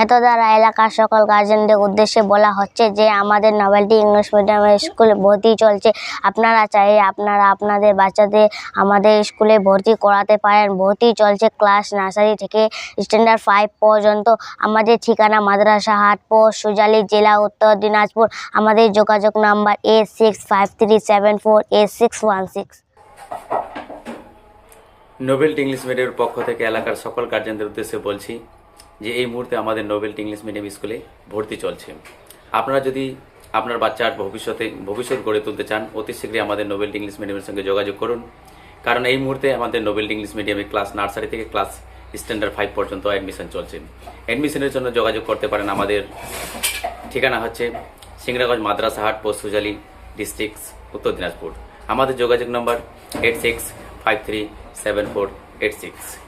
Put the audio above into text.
এত দ্বারা এলাকার সকল গার্জেনদের উদ্দেশ্যে বলা হচ্ছে যে আমাদের নভেলটি ইংলিশ মিডিয়াম স্কুলে ভর্তি চলছে। আপনারা চাইলে আপনারা আপনাদের বাচ্চাদের আমাদের স্কুলে ভর্তি করাতে পারেন। ভর্তি চলছে ক্লাস নার্সারি থেকে স্ট্যান্ডার্ড 5 পর্যন্ত। আমাদের ঠিকানা মাদ্রাসা হাট পোস্ট সুজালি, জেলা উত্তর দিনাজপুর। আমাদের যোগাযোগ নাম্বার 8653748616। নোবেলটি ইংলিশ মিডিয়ামের পক্ষ থেকে এলাকার সকল গার্জেনদের উদ্দেশ্যে বলছি যে এই মুহূর্তে আমাদের নোবেলটি ইংলিশ মিডিয়াম স্কুলে ভর্তি চলছে। আপনারা যদি আপনার বাচ্চার ভবিষ্যৎ গড়ে তুলতে চান, অতি শীঘ্রই আমাদের নোবেলটি ইংলিশ মিডিয়ামের সঙ্গে যোগাযোগ করুন। কারণ এই মুহূর্তে আমাদের নোবেলটি ইংলিশ মিডিয়ামে ক্লাস নার্সারি থেকে ক্লাস স্ট্যান্ডার্ড 5 পর্যন্ত অ্যাডমিশন চলছে। অ্যাডমিশনের জন্য যোগাযোগ করতে পারেন। আমাদের ঠিকানা হচ্ছে সিংড়াগঞ্জ, মাদ্রাসা হাট পোস্ট সুজালি, ডিস্ট্রিক্ট উত্তর দিনাজপুর। আমাদের যোগাযোগ নম্বর 86537486।